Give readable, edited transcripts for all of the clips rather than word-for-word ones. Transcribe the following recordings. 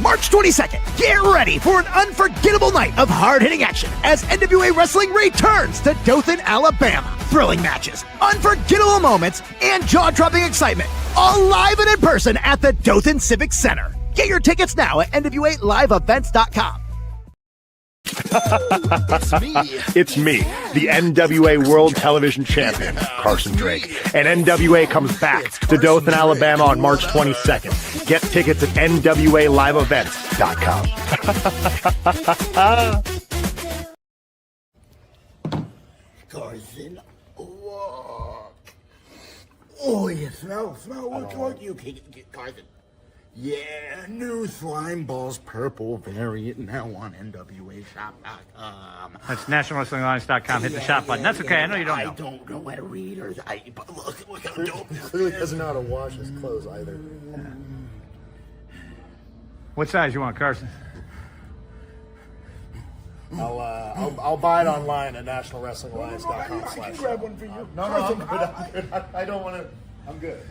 March 22nd, get ready for an unforgettable night of hard-hitting action as NWA Wrestling returns to Dothan, Alabama. Thrilling matches, unforgettable moments, and jaw-dropping excitement, all live and in person at the Dothan Civic Center. Get your tickets now at NWALiveEvents.com. It's me, the NWA World Television Champion, Carson Drake. And NWA comes back to Dothan, Alabama on March 22nd. Get tickets at NWALiveEvents.com. Carson, look. Oh, you smell. What you get, Carson? Yeah, new slime balls, purple variant now on NWAshop.com. That's nationalwrestlingalliance.com. Hit the shop button. That's okay. I know you don't know. I don't know how to read or but look how dope. Clearly doesn't know how to wash his clothes either. What size you want, Carson? I'll buy it online at nationalwrestlingalliance.com. I can grab one for you. No, I'm good. I don't want to. I'm good.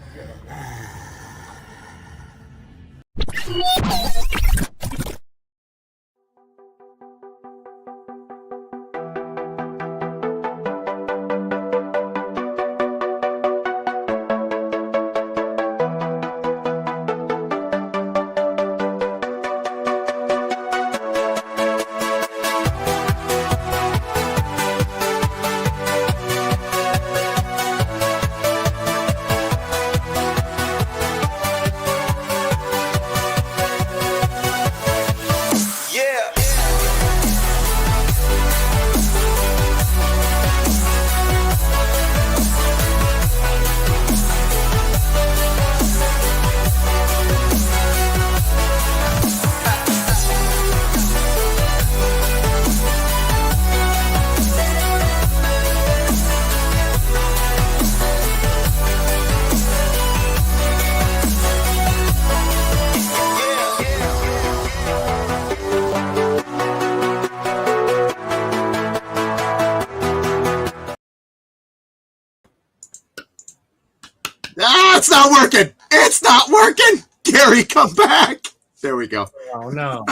It's not working. It's not working. Gary, come back. There we go. Oh no.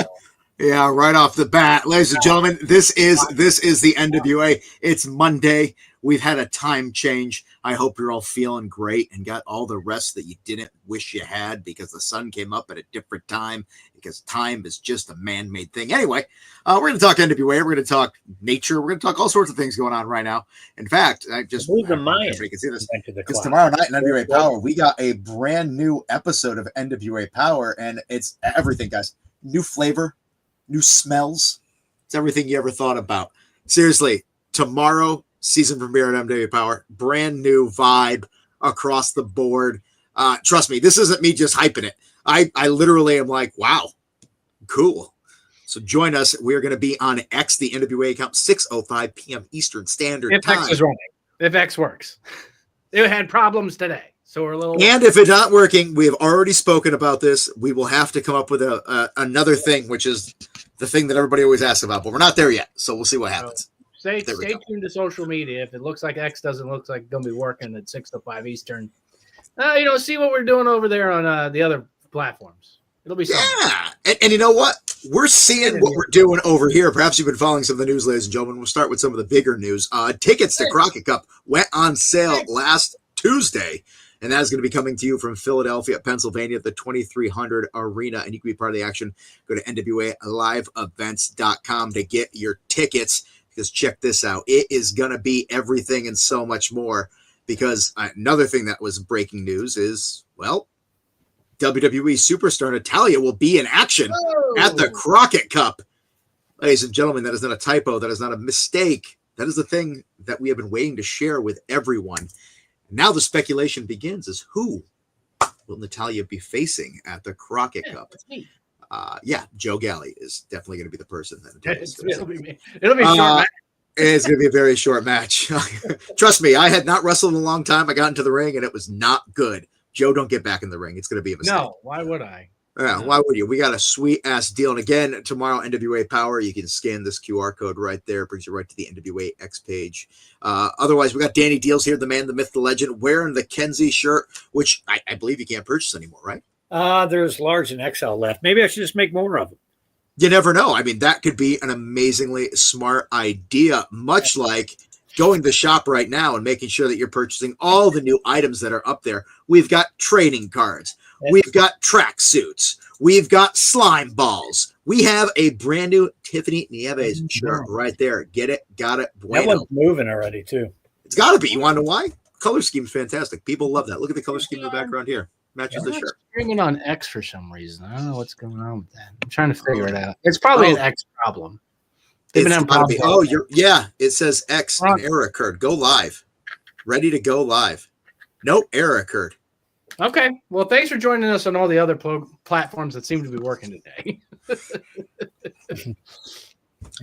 Yeah, right off the bat, ladies and gentlemen, this is the NWA. It's Monday. We've had a time change. I hope you're all feeling great and got all the rest that you didn't wish you had because the sun came up at a different time, because time is just a man-made thing. Anyway, we're going to talk NWA. We're going to talk nature. We're going to talk all sorts of things going on right now. In fact, I just everybody can see this, because tomorrow night in NWA Power, we got a brand new episode of NWA Power, and it's everything, guys. New flavor, new smells. It's everything you ever thought about. Seriously, tomorrow, season premiere at NWA Power, brand new vibe across the board. Trust me, this isn't me just hyping it. I literally am like, wow, cool. So join us. We're going to be on X, the NWA account, 6:05 p.m. Eastern Standard Time. If X is running, if X works. It had problems today, so we're a little. And if it's not working, we have already spoken about this. We will have to come up with another thing, which is the thing that everybody always asks about, but we're not there yet. So we'll see what happens. Stay tuned to social media. If it looks like X doesn't look like going to be working at 6:05 Eastern, see what we're doing over there on the other platforms. It'll be something. Yeah, and you know what? We're seeing what we're doing over here. Perhaps you've been following some of the news, ladies and gentlemen. We'll start with some of the bigger news. Tickets to Crockett Cup went on sale last Tuesday, and that is going to be coming to you from Philadelphia, Pennsylvania, at the 2300 Arena, and you can be part of the action. Go to NWALiveEvents.com to get your tickets. Because check this out. It is going to be everything and so much more. Because another thing that was breaking news is, well, WWE superstar Natalya will be in action at the Crockett Cup. Ladies and gentlemen, that is not a typo. That is not a mistake. That is the thing that we have been waiting to share with everyone. Now the speculation begins is who will Natalya be facing at the Crockett Cup? Joe Galli is definitely going to be the person. It'll be me. It'll be a short match. It's going to be a very short match. Trust me, I had not wrestled in a long time. I got into the ring, and it was not good. Joe, don't get back in the ring. It's going to be a mistake. No, why would I? Yeah, why would you? We got a sweet-ass deal. And again, tomorrow, NWA Power, you can scan this QR code right there. It brings you right to the NWA X page. Otherwise, we got Danny Dealz here, the man, the myth, the legend, wearing the Kenzie shirt, which I believe you can't purchase anymore, right? There's large and XL left. Maybe I should just make more of them. You never know. I mean, that could be an amazingly smart idea, much like going to the shop right now and making sure that you're purchasing all the new items that are up there. We've got trading cards. We've got track suits. We've got slime balls. We have a brand new Tiffany Nieves shirt right there. Get it? Got it? Bueno. That one's moving already, too. It's got to be. You want to know why? Color scheme's fantastic. People love that. Look at the color scheme in the background here. Matches the shirt. Streaming on X for some reason. I don't know what's going on with that. I'm trying to figure it out. It's probably an X problem. It's gotta be. Oh, it says X, an error occurred. Go live. Ready to go live. Nope, error occurred. Okay. Well, thanks for joining us on all the other platforms that seem to be working today.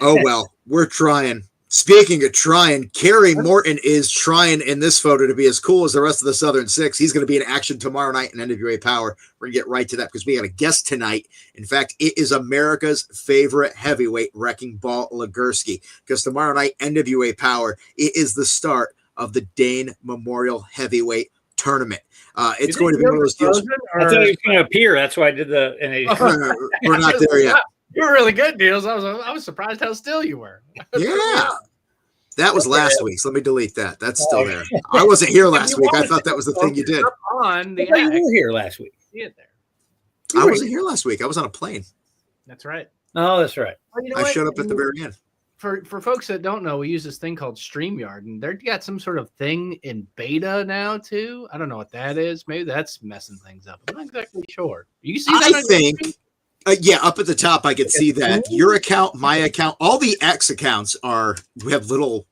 Oh, well, we're trying. Speaking of trying, Gary Morton is trying in this photo to be as cool as the rest of the Southern Six. He's going to be in action tomorrow night in NWA Power. We're going to get right to that because we got a guest tonight. In fact, it is America's favorite heavyweight, Wreckingball Legursky, because tomorrow night, NWA Power, it is the start of the Dane Memorial Heavyweight Tournament. It's going to be one of those deals. I thought he was going to appear. That's why I did the. We're not there yet. You were really good, Dealz. I was surprised how still you were. Yeah. That was last week. So let me delete that. That's still there. I wasn't here last week. I thought that was the thing you did. You were here last week. I wasn't here last week. I was on a plane. That's right. Oh, that's right. Well, you know I what? showed up at the very end. For folks that don't know, we use this thing called StreamYard, and they've got some sort of thing in beta now too. I don't know what that is. Maybe that's messing things up. I'm not exactly sure. You see that? I think. Yeah, up at the top, I could see that. Your account, my account, all the X accounts we have little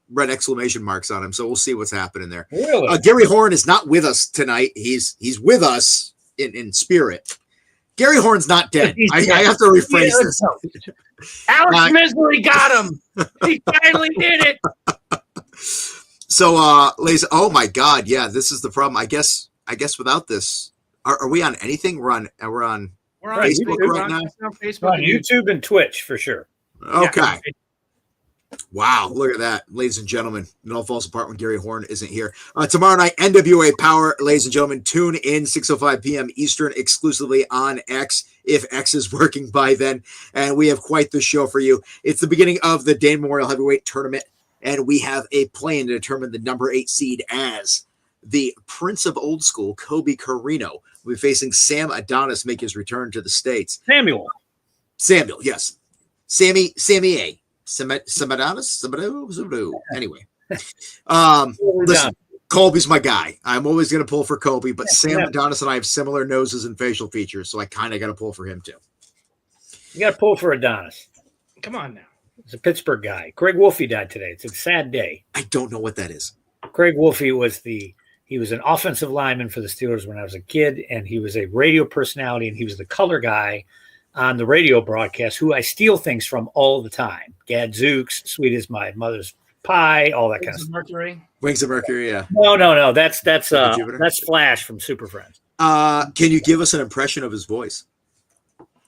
red exclamation marks on them. So we'll see what's happening there. Really? Gary Horne is not with us tonight. He's with us in spirit. Gary Horne's not dead. I have to rephrase this. Alex Misery got him. He finally did it. So, ladies, oh my God. Yeah, this is the problem. I guess without this, are we on anything? We're on Facebook right now. We're on YouTube and Twitch for sure. Okay. Yeah. Wow, look at that, ladies and gentlemen. It all falls apart when Gary Horne isn't here. Tomorrow night, NWA Power, ladies and gentlemen. Tune in 6:05 p.m. Eastern, exclusively on X, if X is working by then. And we have quite the show for you. It's the beginning of the Dane Memorial Heavyweight Tournament, and we have a plan to determine the number 8 seed as the Prince of Old School, Kobe Carino, will be facing Sam Adonis, make his return to the States. Samuel, yes. Sammy A. Sam Adonis? Anyway. Listen, Colby's my guy. I'm always going to pull for Kobe, but Sam Adonis and I have similar noses and facial features, so I kind of got to pull for him too. You got to pull for Adonis. Come on now. He's a Pittsburgh guy. Craig Wolfe died today. It's a sad day. I don't know what that is. Craig Wolfe he was an offensive lineman for the Steelers when I was a kid, and he was a radio personality, and he was the color guy on the radio broadcast who I steal things from all the time. Gadzooks, Sweet as My Mother's Pie, all that kind of stuff. Wings of Mercury, yeah. No. That's Flash from Super Friends. Can you give us an impression of his voice?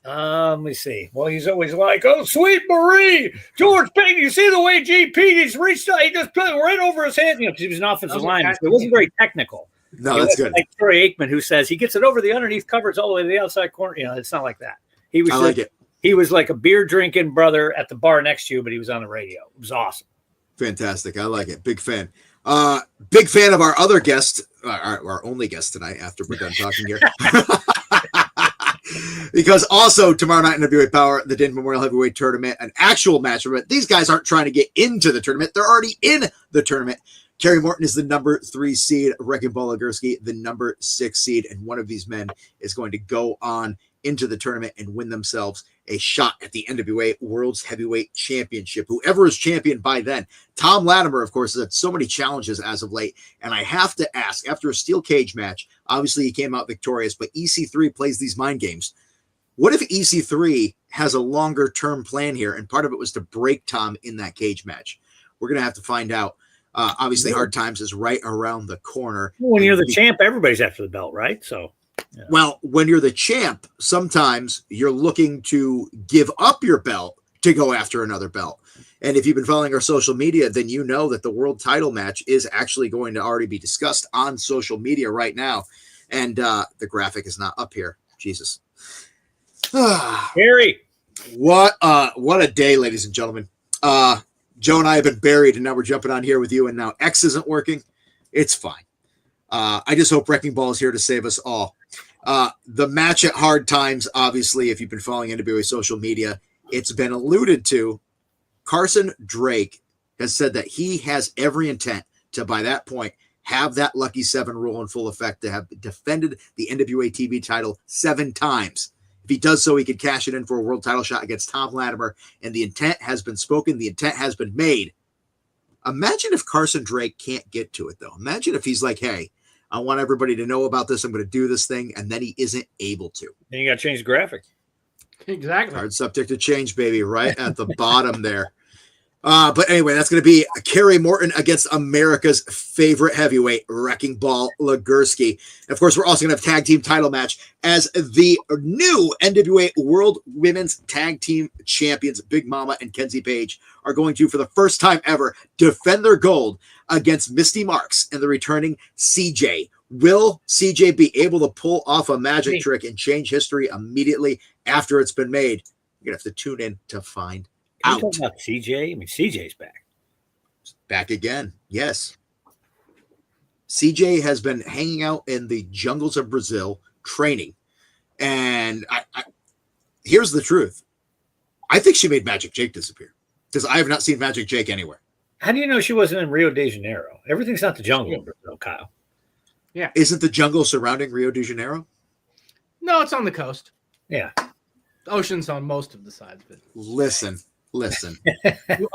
Let me see. Well, he's always like, "Oh, sweet Marie, George Payton. You see the way GP just reached out? He just put it right over his head, because he was an offensive lineman. So it wasn't very technical. No, that's good. Like Troy Aikman, who says he gets it over the underneath covers all the way to the outside corner. It's not like that. He was like a beer drinking brother at the bar next to you, but he was on the radio. It was awesome. Fantastic. I like it. Big fan. Big fan of our other guest, our only guest tonight after we're done talking here. Because also tomorrow night in NWA Power, the Dane Memorial Heavyweight Tournament, an actual match. These guys aren't trying to get into the tournament. They're already in the tournament. Gary Morton is the number 3 seed, Wreckingball Legursky, the number 6 seed, and one of these men is going to go on into the tournament and win themselves a shot at the NWA World's Heavyweight Championship. Whoever is champion by then. Tom Latimer, of course, has had so many challenges as of late, and I have to ask, after a steel cage match, obviously he came out victorious, but EC3 plays these mind games. What if EC3 has a longer term plan here, and part of it was to break Tom in that cage match? We're going to have to find out. Obviously, Hard Times is right around the corner. When you're the champ, everybody's after the belt, right? So, yeah. Well, when you're the champ, sometimes you're looking to give up your belt to go after another belt. And if you've been following our social media, then you know that the world title match is actually going to already be discussed on social media right now. And the graphic is not up here. Jesus. Gary. What a day, ladies and gentlemen. Joe and I have been buried, and now we're jumping on here with you, and now X isn't working. It's fine. I just hope Wreckingball is here to save us all. The match at Hard Times, obviously, if you've been following NWA social media, it's been alluded to. Carson Drake has said that he has every intent to, by that point, have that Lucky 7 rule in full effect, to have defended the NWA TV title 7 times. If he does so, he could cash it in for a world title shot against Tom Latimer, and the intent has been spoken. The intent has been made. Imagine if Carson Drake can't get to it, though. Imagine if he's like, hey, I want everybody to know about this. I'm going to do this thing, and then he isn't able to. Then you got to change the graphic. Exactly. Card subject to change, baby, right at the bottom there. But anyway, that's going to be Kerry Morton against America's favorite heavyweight, Wreckingball Legursky. And of course, we're also going to have tag team title match as the new NWA World Women's Tag Team Champions, Big Mama and Kenzie Page, are going to, for the first time ever, defend their gold against Misty Marks and the returning CJ. Will CJ be able to pull off a magic trick and change history immediately after it's been made? You're going to have to tune in to find Are you out. talking about CJ? I mean, CJ's back. Back again. Yes. CJ has been hanging out in the jungles of Brazil training. And here's the truth. I think she made Magic Jake disappear, because I have not seen Magic Jake anywhere. How do you know she wasn't in Rio de Janeiro? Everything's not the jungle in Brazil, Kyle. Yeah. Isn't the jungle surrounding Rio de Janeiro? No, it's on the coast. Yeah. The ocean's on most of the sides of it. Listen.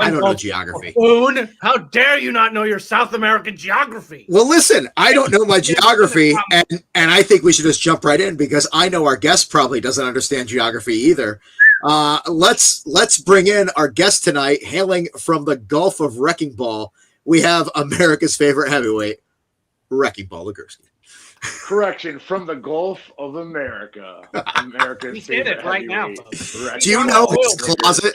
I don't know geography. Boone, how dare you not know your South American geography? Well, listen, I don't know my geography, and I think we should just jump right in, because I know our guest probably doesn't understand geography either. Let's bring in our guest tonight, hailing from the Gulf of Wreckingball. We have America's favorite heavyweight, Wreckingball Legursky. Correction, from the Gulf of America. America's He's in it right now. Do you know his closet?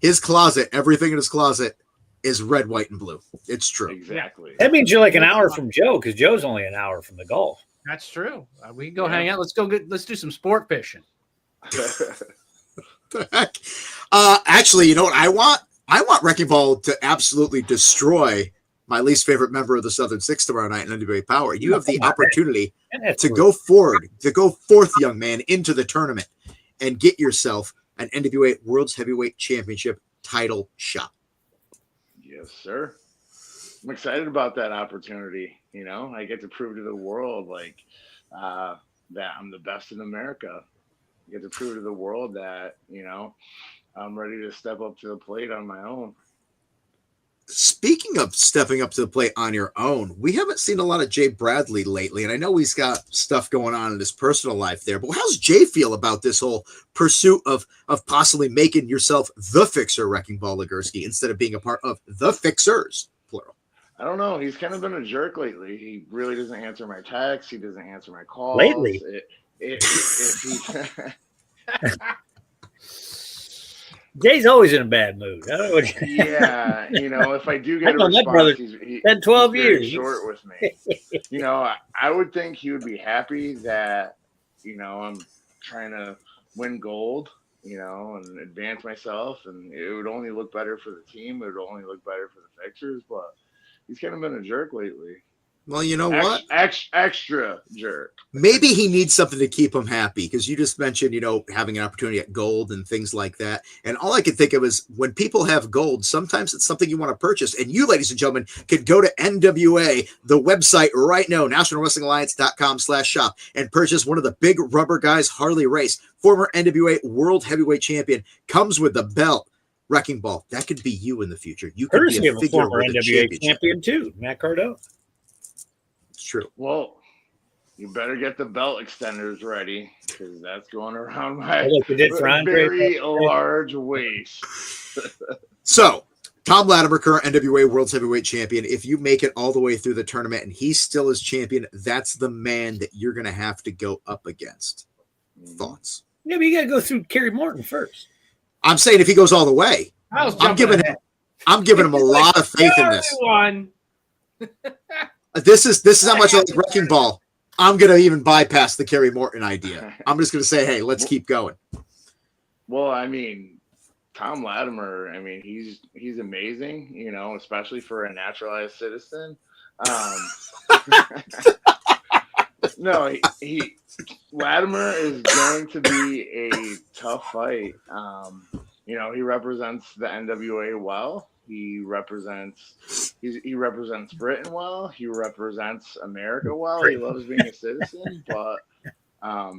His closet, everything in his closet is red, white, and blue. It's true. Exactly. That means you're like an hour from Joe, because Joe's only an hour from the Gulf. That's true. We can go hang out. Let's do some sport fishing. The heck? Actually, you know what I want? I want Wreckingball to absolutely destroy my least favorite member of the Southern Six tomorrow night in NWA Power. You have the opportunity to go forth, young man, into the tournament and get yourself an NWA World's Heavyweight Championship title shot. Yes, sir. I'm excited about that opportunity. You know, I get to prove to the world that I'm the best in America. I get to prove to the world that, you know, I'm ready to step up to the plate on my own. Speaking of stepping up to the plate on your own, we haven't seen a lot of Jay Bradley lately, and I know he's got stuff going on in his personal life there, but how's Jay feel about this whole pursuit of possibly making yourself the fixer, Wreckingball Legursky, instead of being a part of the fixers, plural? I don't know. He's kind of been a jerk lately. He really doesn't answer my texts. He doesn't answer my calls. Lately? Jay's always in a bad mood. I don't know what Yeah, you know, if I do get I've a known that response, brother he's 10, 12 very years. short with me. You know, I would think he would be happy that, you know, I'm trying to win gold, you know, and advance myself, and it would only look better for the team. It would only look better for the fixers, but he's kind of been a jerk lately. Well, you know what? Extra jerk. Maybe he needs something to keep him happy, because you just mentioned, you know, having an opportunity at gold and things like that. And all I could think of is when people have gold, sometimes it's something you want to purchase. And you, ladies and gentlemen, could go to NWA, the website right now, nationalwrestlingalliance.com/shop, and purchase one of the big rubber guys, Harley Race, former NWA World Heavyweight Champion, comes with the belt. Wreckingball, that could be you in the future. You could Courtesy be a of a figure former with a NWA championship. champion, too, Matt Cardone. It's true. Well, you better get the belt extenders ready, because that's going around my Like you did for Andre. very large waist. So, Tom Latimer, current NWA World's Heavyweight Champion. If you make it all the way through the tournament and he's still as champion, that's the man that you're going to have to go up against. Thoughts? Yeah, but you got to go through Kerry Morton first. I'm saying if he goes all the way, I'm giving him a lot of faith in this. Everyone. This is how much I like Wreckingball. I'm going to even bypass the Kerry Morton idea. I'm just going to say, hey, let's keep going. Well, I mean, Tom Latimer, I mean, he's amazing, you know, especially for a naturalized citizen. No, he Latimer is going to be a tough fight. You know, he represents the NWA well. He represents Britain well. He represents America well. He loves being a citizen, but I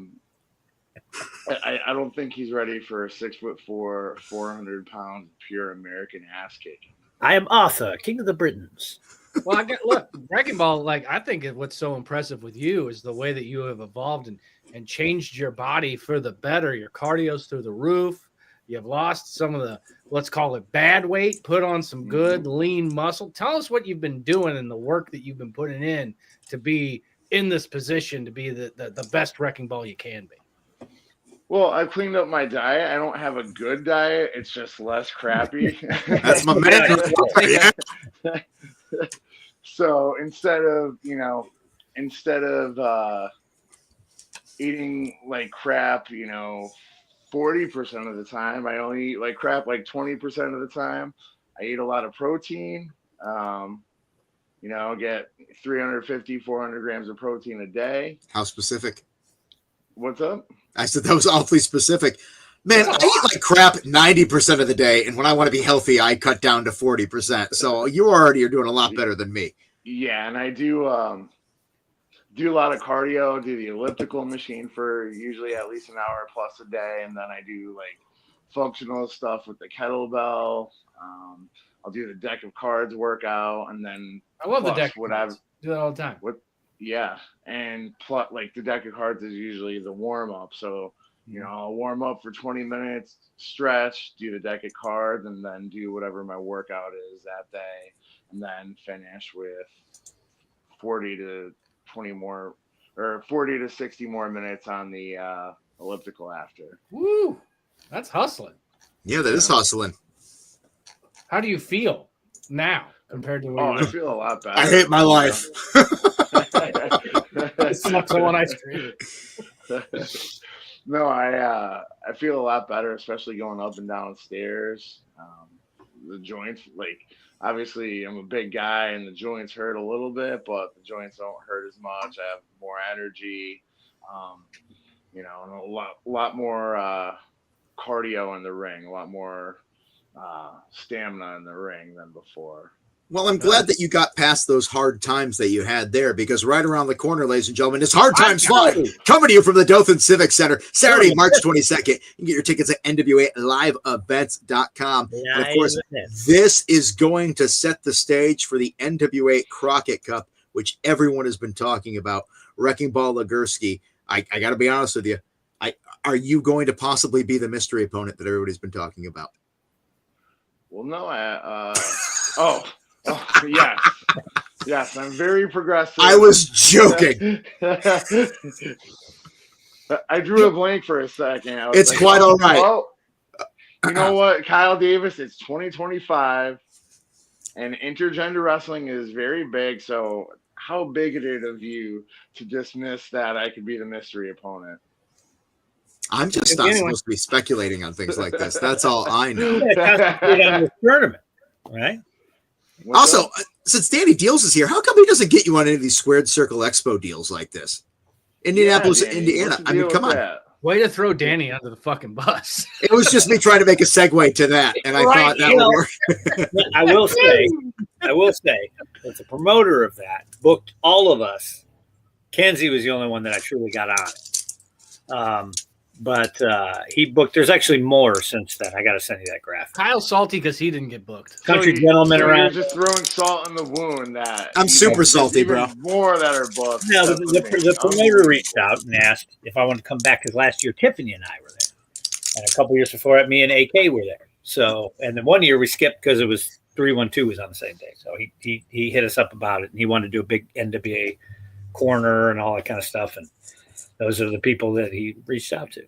don't think he's ready for a 6'4", 400-pound pure American ass kicking. I am Arthur, King of the Britons. Well, look, Wreckingball, like, I think what's so impressive with you is the way that you have evolved and changed your body for the better. Your cardio's through the roof. You've lost some of the, let's call it, bad weight, put on some good lean muscle. Tell us what you've been doing and the work that you've been putting in to be in this position to be the best Wreckingball you can be. Well, I've cleaned up my diet. I don't have a good diet. It's just less crappy. That's my man. So instead of eating like crap, 40% of the time, I only eat like crap like 20% of the time. I eat a lot of protein. Get 350, 400 grams of protein a day. How specific? What's up? I said that was awfully specific. Man, I eat like crap 90% of the day, and when I want to be healthy, I cut down to 40%. So you already are doing a lot better than me. Yeah, and I do a lot of cardio, do the elliptical machine for usually at least an hour plus a day, and then I do like functional stuff with the kettlebell. I'll do the deck of cards workout, and then I love the deck. What I do that all the time. Yeah, and plus, like, the deck of cards is usually the warm up. So, I'll warm up for 20 minutes, stretch, do the deck of cards, and then do whatever my workout is that day, and then finish with 40 to 60 more minutes on the elliptical after. Woo! That's hustling. Yeah, that is hustling. How do you feel now compared to what I feel a lot better. I hate my life. It's not the one I created. No, I feel a lot better, especially going up and down stairs. The joints, like, obviously I'm a big guy and the joints hurt a little bit, but the joints don't hurt as much. I have more energy, and a lot more cardio in the ring, a lot more stamina in the ring than before. Well, I'm glad that you got past those hard times that you had there, because right around the corner, ladies and gentlemen, is Hard Times Live, coming to you from the Dothan Civic Center, Saturday, March 22nd. You can get your tickets at NWALiveEvents.com. And of course, this is going to set the stage for the NWA Crockett Cup, which everyone has been talking about. Wreckingball Legursky, I got to be honest with you. Are you going to possibly be the mystery opponent that everybody's been talking about? Well, no, yes, I'm very progressive. I was joking. I drew a blank for a second. It's like, quite all right. Well, you know what, Kyle Davis, it's 2025, and intergender wrestling is very big, so how bigoted of you to dismiss that I could be the mystery opponent. I'm just not supposed to be speculating on things like this. That's all I know. Yeah, tournament, right? Also, since Danny Dealz is here, how come he doesn't get you on any of these Squared Circle Expo deals like this? Indianapolis, Indiana. I mean, come on. Way to throw Danny under the fucking bus. It was just me trying to make a segue to that, and I thought that would work. I will say that the promoter of that booked all of us. Kenzie was the only one that I truly got on it. But he booked. There's actually more since then. I got to send you that graphic. Kyle's salty because he didn't get booked. Country gentlemen around. You're just throwing salt in the wound. That I'm super salty, bro. More that are booked. No, the promoter reached out and asked if I wanted to come back, because last year Tiffany and I were there, and a couple years before that, me and AK were there. So, and then one year we skipped because it was 312 was on the same day. So he hit us up about it, and he wanted to do a big NWA corner and all that kind of stuff. And those are the people that he reached out to.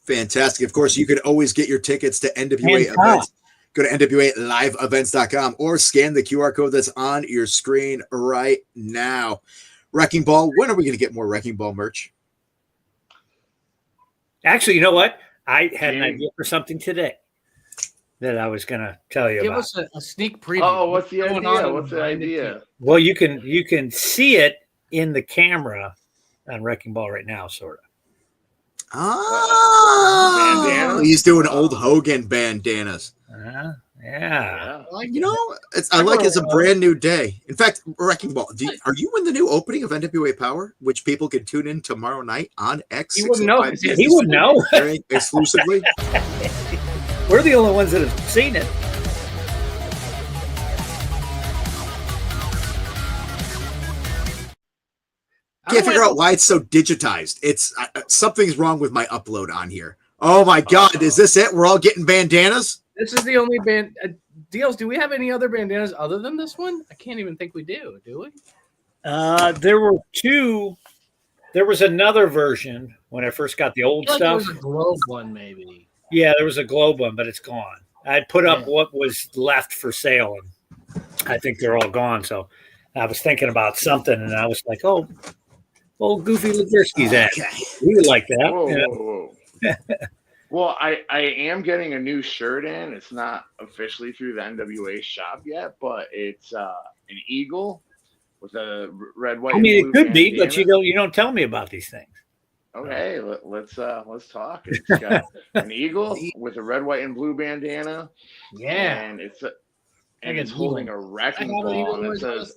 Fantastic. Of course, you can always get your tickets to NWA events. Go to NWALiveEvents.com or scan the QR code that's on your screen right now. Wrecking Ball. When are we going to get more Wrecking Ball merch? Actually, you know what? I had an idea for something today that I was going to tell you Give about. us a sneak preview. Oh, what's the going idea? on What's the idea? Well, you can see it in the camera on Wrecking Ball right now, sort of. Oh, Bandana? he's doing old Hogan bandanas. Yeah. Yeah. You know, I like it's a brand new day. In fact, Wrecking Ball, are you in the new opening of NWA Power, which people can tune in tomorrow night on X? He wouldn't know. He wouldn't know. Exclusively. We're the only ones that have seen it. Can't figure out why it's so digitized. It's something's wrong with my upload on here. Oh my God, is this it? We're all getting bandanas? This is the only band. Dealz, do we have any other bandanas other than this one? I can't even think we do we? There were two. There was another version when I first got the old stuff. There was a globe one, maybe. Yeah, there was a globe one, but it's gone. I put up what was left for sale, and I think they're all gone. So I was thinking about something, and I was like, "Oh, old Goofy Legursky's at." We would like that. Whoa. Well, I am getting a new shirt in. It's not officially through the NWA shop yet, but it's an eagle with a red, white. I mean, and it blue could be, bandana. but you don't tell me about these things. Okay, let's talk. It's got an eagle with a red, white, and blue bandana. Yeah, and it's holding a wrecking I ball, and it says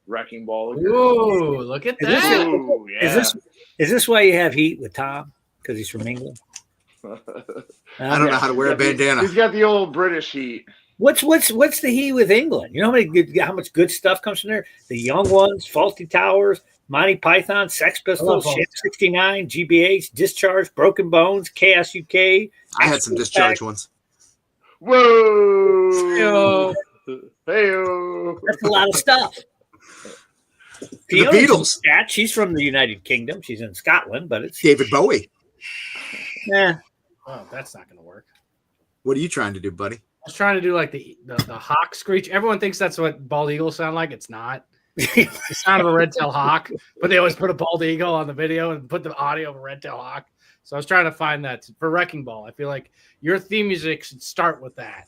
Wrecking Ball. Ooh, look at that! Ooh, yeah. Is this why you have heat with Tom? Because he's from England. I don't know how to wear a bandana. He's got the old British heat. What's the heat with England? You know how much good stuff comes from there? The Young Ones, Faulty Towers, Monty Python, Sex Pistols, Ship 69, GBH, Discharge, Broken Bones, Chaos UK. I had some Discharge ones. Whoa! Hey! That's a lot of stuff. The Beatles. She's from the United Kingdom. She's in Scotland, but it's David Bowie. Yeah. Oh, that's not going to work. What are you trying to do, buddy? I was trying to do like the hawk screech. Everyone thinks that's what bald eagles sound like. It's not. The sound of a red-tailed hawk, but they always put a bald eagle on the video and put the audio of a red-tailed hawk. So I was trying to find that for Wrecking Ball. I feel like your theme music should start with that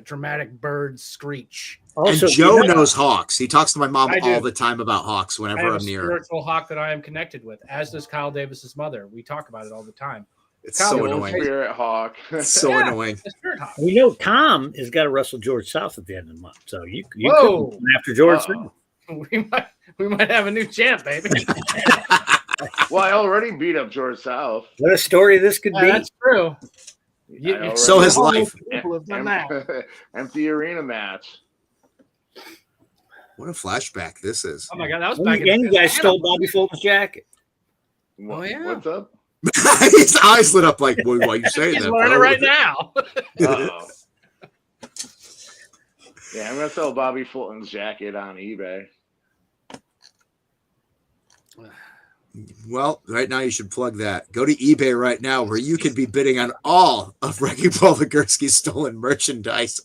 dramatic bird screech. Also, and Joe knows hawks. He talks to my mom all the time about hawks whenever I'm near. Spiritual hawk that I am connected with, as does Kyle Davis's mother. We talk about it all the time. It's so annoying. Spirit hawk. It's so annoying. Hawk. We know Tom has got to wrestle George South at the end of the month, so you could after George. We might have a new champ, baby. Well, I already beat up George South. What a story this could be. That's true. So his life. People have done that. Empty arena match. What a flashback this is. Oh my God, that was back in. You guys stole Bobby Fulton's jacket. Oh yeah. What's up? His eyes lit up like, well, why are you saying He's that? He's learning right now. Uh-oh. Yeah, I'm gonna sell Bobby Fulton's jacket on eBay. Well, right now you should plug that. Go to eBay right now where you can be bidding on all of Wrecking Ball Legursky's stolen merchandise.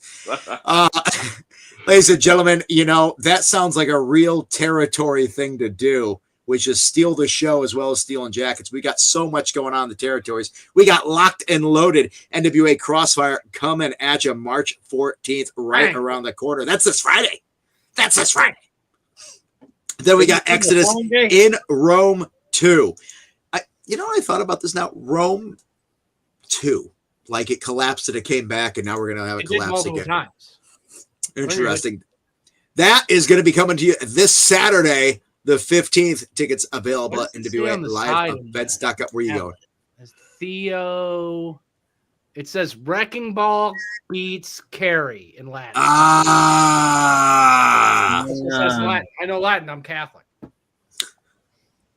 Ladies and gentlemen, you know, that sounds like a real territory thing to do, which is steal the show as well as stealing jackets. We got so much going on in the territories. We got Locked and Loaded NWA Crossfire coming at you March 14th, right around the corner. That's this Friday. Then we got Exodus in Rome 2. I thought about this now. Rome 2. Like it collapsed and it came back, and now we're going to have it collapse again. Times. Interesting. That is going to be coming to you this Saturday, the 15th. Tickets available at NWA Live Events.com. Where are you going? Theo. It says Wrecking Ball beats Carrie in Latin. It says Latin. I know Latin. I'm Catholic.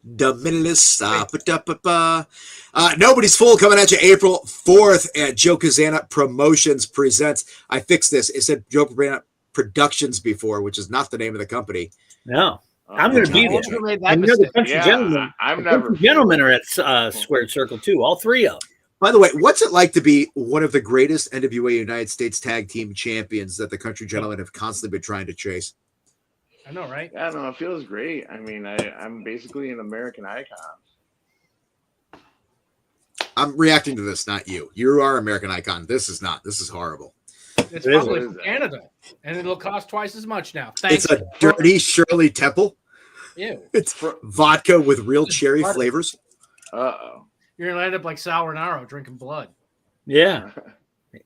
Nobody's Fool coming at you April 4th at Joe Kazana Promotions presents. I fixed this. It said Joe Kazana Productions before, which is not the name of the company. No. I'm going to be there. I know the country gentlemen. I'm never. Gentlemen are at Squared Circle too. All three of them. By the way, what's it like to be one of the greatest NWA United States Tag Team Champions that the Country Gentlemen have constantly been trying to chase? I know, right? Yeah, no, it feels great. I mean, I'm basically an American icon. I'm reacting to this, not you. You are American icon. This is not. This is horrible. It's probably from Canada, and it'll cost twice as much now. It's a dirty Shirley Temple. Ew. It's vodka with real cherry flavors. Uh-oh. You're gonna end up like Sournaro drinking blood. Yeah.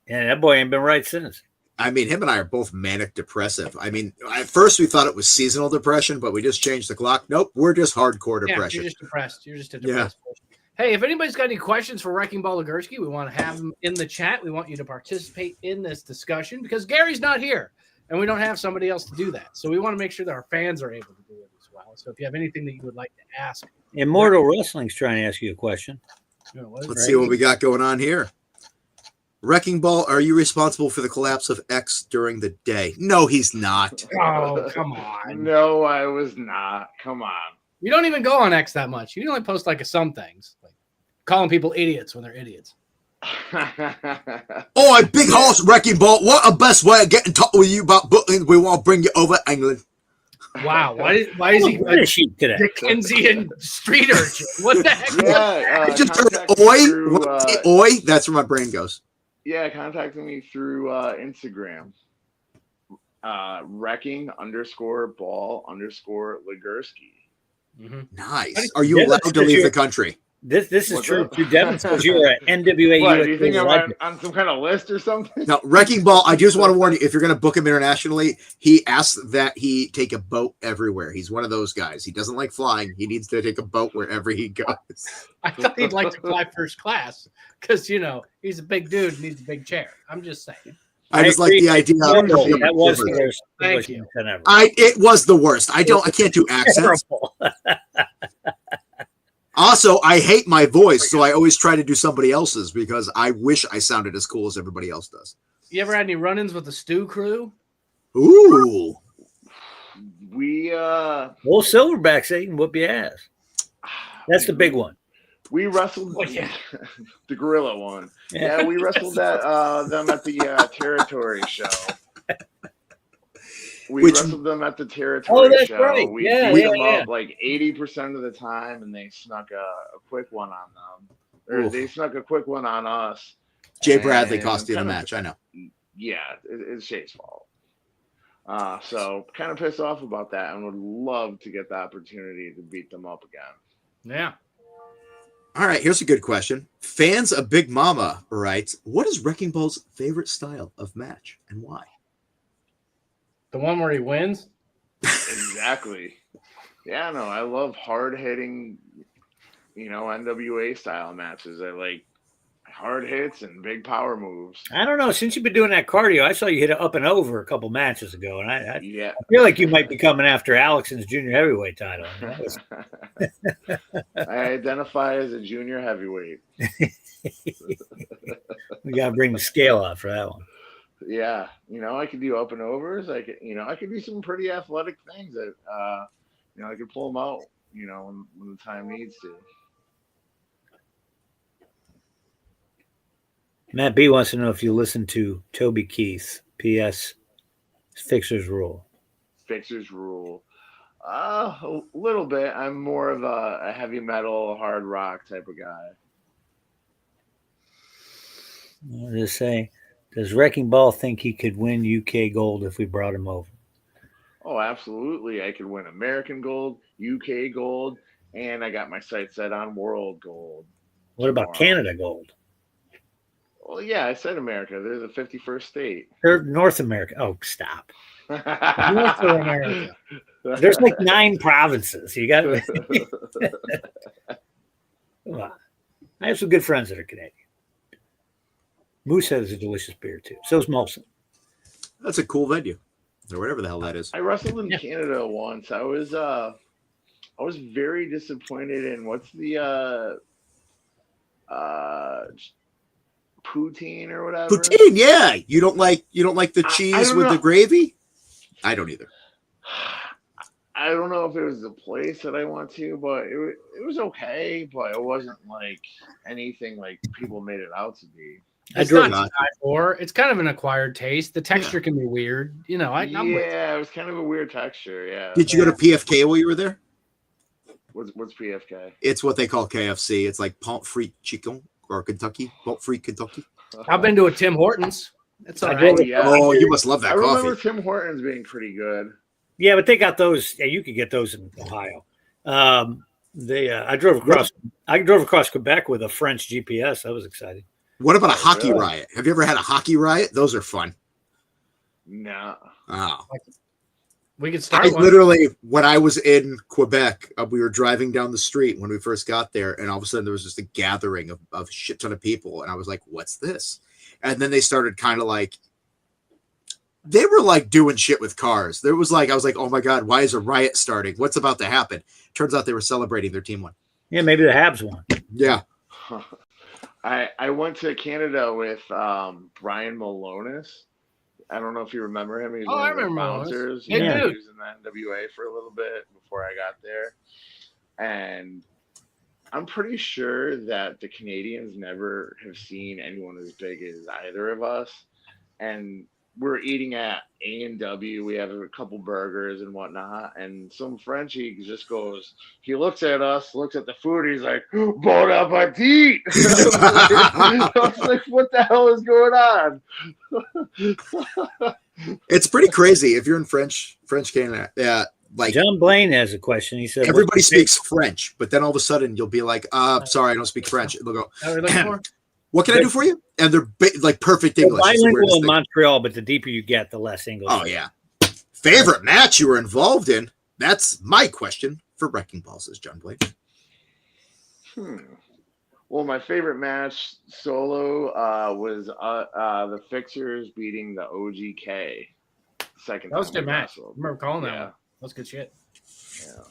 And that boy ain't been right since. I mean, him and I are both manic depressive. I mean, at first we thought it was seasonal depression, but we just changed the clock. Nope, we're just hardcore depression. You're just depressed. You're just a depressed person. Hey, if anybody's got any questions for Wreckingball Legursky, we want to have them in the chat. We want you to participate in this discussion because Gary's not here, and we don't have somebody else to do that. So we want to make sure that our fans are able to do it as well. So if you have anything that you would like to ask. Immortal Wrestling's trying to ask you a question. Let's see what we got going on here. Wrecking Ball, are you responsible for the collapse of X during the day? No, he's not. Oh, come on. No, I was not. Come on. You don't even go on X that much. You only post like some things, like calling people idiots when they're idiots. Oh, a big horse, Wrecking Ball. What a best way of getting in touch with you about booking. We want to bring you over England. Wow. Why is he a sheep today? Dickensian street urchin? What the heck? Yeah, I just heard oi. That's where my brain goes. Yeah, contacting me through Instagram. Wrecking_ball_Legursky. Mm-hmm. Nice. Are you allowed to leave the country? This is true. Too, Devin, because you're an NWA. What, do you think I'm on some kind of list or something? No, Wrecking Ball, I just want to warn you, if you're going to book him internationally, he asks that he take a boat everywhere. He's one of those guys. He doesn't like flying. He needs to take a boat wherever he goes. I thought he'd like to fly first class because, he's a big dude and needs a big chair. I'm just saying. I just like the idea. That was the worst. Thank you. Ever. It was the worst. I can't do accents. Also, I hate my voice, so I always try to do somebody else's because I wish I sounded as cool as everybody else does. You ever had any run-ins with the Stew crew? Ooh. We Well, Silverback Satan whoop your ass. That's the big one. We wrestled the gorilla one. Yeah, we wrestled them at the territory show. We wrestled them at the territory show. Right. We beat them up like 80% of the time, and they snuck a quick one on them. Or they snuck a quick one on us. Jay Bradley cost you the match, I know. Yeah, it's Jay's fault. So kind of pissed off about that and would love to get the opportunity to beat them up again. Yeah. All right, here's a good question. Fans of Big Mama writes, what is Wrecking Ball's favorite style of match and why? The one where he wins? Exactly. Yeah, no, I love hard-hitting, NWA style matches. I like hard hits and big power moves. I don't know. Since you've been doing that cardio, I saw you hit it up and over a couple matches ago, and I feel like you might be coming after Alex's junior heavyweight title. I identify as a junior heavyweight. We got to bring the scale out for that one. Yeah, I could do up and overs. I could do some pretty athletic things that, I could pull them out, when the time needs to. Matt B wants to know if you listen to Toby Keith. P.S. Fixers Rule. Fixers Rule. A little bit. I'm more of a heavy metal, hard rock type of guy. I'll just say, does Wrecking Ball think he could win UK gold if we brought him over? Oh, absolutely. I could win American gold, UK gold, and I got my sights set on world gold. What about Canada gold? Well, yeah, I said America. They're the 51st state. They're North America. Oh, stop. North America. There's like 9 provinces. You got to. Come on. I have some good friends that are Canadian. Moosehead is a delicious beer too. So is Molson. That's a cool venue, or whatever the hell that is. I wrestled in Canada once. I was very disappointed in what's the poutine or whatever. Poutine, yeah. You don't like the cheese with the gravy? I don't either. I don't know if it was the place that I went to, but it was okay, but it wasn't like anything like people made it out to be. It's not to die for. It's kind of an acquired taste. The texture can be weird. You know, I'm with you. It was kind of a weird texture. Yeah. Did you go to PFK while you were there? What's PFK? It's what they call KFC. It's like Pomp Free Chicken or Kentucky. Pomp Free Kentucky. I've been to a Tim Hortons. That's all Oh, right. yeah. Oh, you must love that I coffee. remember Tim Hortons being pretty good. Yeah, but they got those. Yeah, you could get those in Ohio. I drove across. I drove across Quebec with a French GPS. That was exciting. What about a hockey really? riot? Have you ever had a hockey riot? Those are fun. No. Oh. We could start I one. literally, when I was in Quebec, we were driving down the street when we first got there, and all of a sudden there was just a gathering of a shit ton of people, and I was like, "What's this?" And then they started kind of like, they were like doing shit with cars. There was like, I was like, "Oh my god, why is a riot starting? What's about to happen?" Turns out they were celebrating their team won. Yeah, maybe the Habs won. Yeah. I went to Canada with Brian Malonis. I don't know if you remember him. He's one of the bouncers. Hey, Yeah. He was in the NWA for a little bit before I got there. And I'm pretty sure that the Canadians never have seen anyone as big as either of us. And we're eating at A&W. We have a couple burgers and whatnot. And some Frenchie just goes, he looks at us, looks at the food. He's like, bon appetit. I was like, what the hell is going on? It's pretty crazy if you're in French Canada. Yeah. Like John Blaine has a question. He said, everybody speaks French, but then all of a sudden you'll be like, sorry, I don't speak French. They'll go, what can I do for you? And they're like perfect English. Bilingual in Montreal, but the deeper you get, the less English. Oh, yeah. Favorite match you were involved in? That's my question for Wreckingball, says John Blaine. Well, my favorite match solo was the Fixers beating the OGK. Second. That was a good match. I wrestled. remember calling that Yeah. one. That's good shit. Yeah.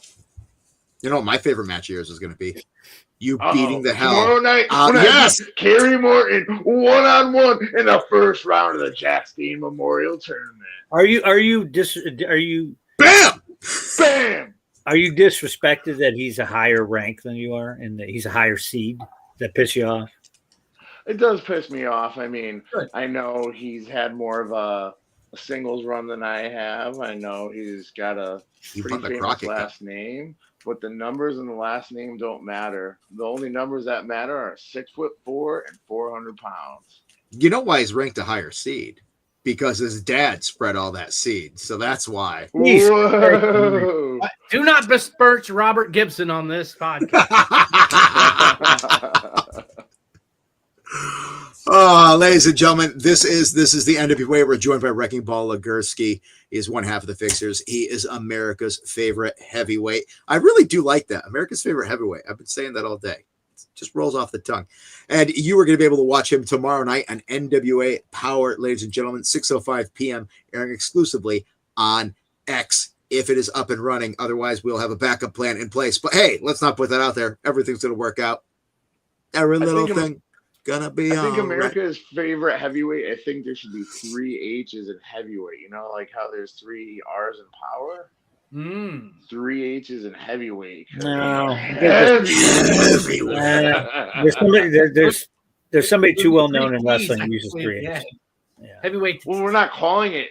You know what my favorite match of yours is going to be? You beating the Tomorrow hell. night, Yes. Kerry Morton 1-on-1 in the first round of the Jack Steen Memorial Tournament. Are you Bam! Bam! Are you disrespected that he's a higher rank than you are and that he's a higher seed? Does that piss you off? It does piss me off. I mean, Good. I know he's had more of a singles run than I have. I know he's got a He pretty won the famous Crockett Cup. last name, but the numbers in the last name don't matter. The only numbers that matter are 6'4" and 400 pounds. You know why he's ranked a higher seed? Because his dad spread all that seed. So that's why. Whoa! Do not besmirch Robert Gibson on this podcast. Ladies and gentlemen, this is the NWA. We're joined by Wreckingball Legursky. He is one half of the Fixers. He is America's favorite heavyweight. I really do like that. America's favorite heavyweight. I've been saying that all day. It just rolls off the tongue. And you are going to be able to watch him tomorrow night on NWA Power, ladies and gentlemen, 6:05 p.m., airing exclusively on X if it is up and running. Otherwise, we'll have a backup plan in place. But hey, let's not put that out there. Everything's going to work out. Every little thing gonna be I think all America's favorite heavyweight, I think there should be 3 H's in heavyweight. You know, like how there's 3 R's in power? 3 H's in heavyweight. No. Heavyweight. There's somebody too well known in wrestling who uses 3 H's. Yeah. Heavyweight. Well, we're not calling it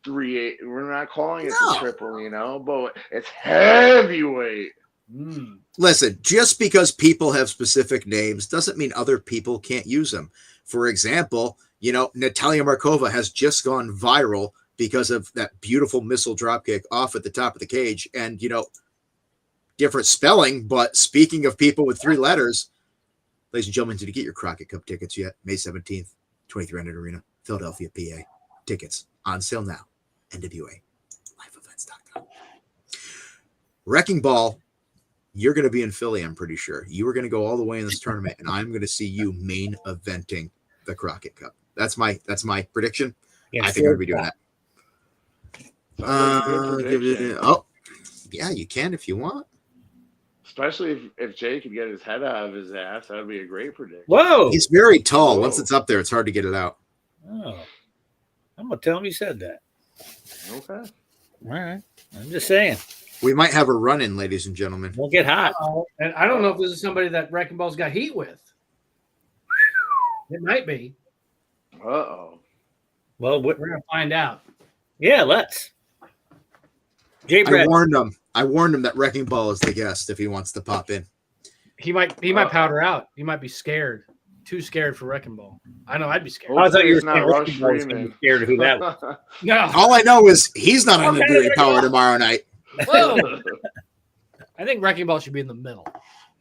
3 We're not calling it the triple, you know, but it's heavyweight. Listen, just because people have specific names doesn't mean other people can't use them. For example, you know, Natalia Markova has just gone viral because of that beautiful missile dropkick off at the top of the cage. And, you know, different spelling, but speaking of people with 3 letters, ladies and gentlemen, did you get your Crockett Cup tickets yet? May 17th, 2300 Arena, Philadelphia, PA. Tickets on sale now. NWA liveevents.com. Wrecking Ball, you're going to be in Philly, I'm pretty sure. You are going to go all the way in this tournament, and I'm going to see you main eventing the Crockett Cup. That's my prediction. Yeah, I think I'm going to be doing that. Yeah, you can if you want. Especially if Jay could get his head out of his ass, that would be a great prediction. Whoa! He's very tall. Whoa. Once it's up there, it's hard to get it out. Oh, I'm gonna tell him you said that. Okay. All right, I'm just saying. We might have a run-in, ladies and gentlemen. We'll get hot. And I don't know if this is somebody that Wrecking Ball's got heat with. It might be. Uh-oh. Well, We're gonna find out. yeah, let's. Jay I Brad. warned him that Wrecking Ball is the guest if he wants to pop in. He might powder out. He might be scared. Too scared for Wrecking Ball. I know I'd be scared. I thought you were It's not saying rush Wrecking Ball was gonna be streaming. scared of who that was. No. All I know is he's not on Okay, NWA Power tomorrow night. Whoa. I think Wrecking Ball should be in the middle.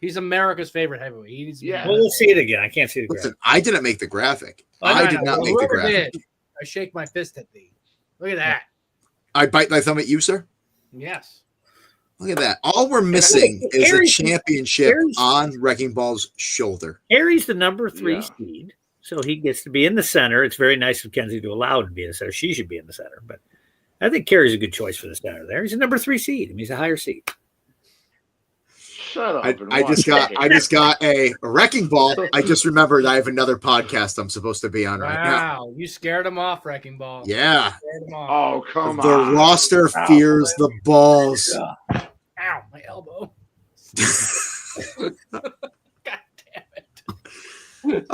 He's America's favorite heavyweight. He needs to be Yeah. Well, we'll see it again. I can't see the graphic. Listen, I didn't make the graphic. Oh, I no, did no. not make the Whoever graphic. did, I shake my fist at thee. Look at that. I bite my thumb at you, sir. Yes. Look at that. All we're missing is a Harry's- championship Harry's- on Wrecking Ball's shoulder. Harry's the number 3 Yeah. seed, so he gets to be in the center. It's very nice of Kenzie to allow him to be in the center. She should be in the center, but I think Carrie's a good choice for the center there. He's a number 3 seed. I mean, he's a higher seed. Shut up. I just got a Wrecking Ball. I just remembered I have another podcast I'm supposed to be on right now. Wow. You scared him off, Wrecking Ball. Yeah. Scared him off. Oh, come The on. roster fears the balls. Ow, my elbow. God damn it.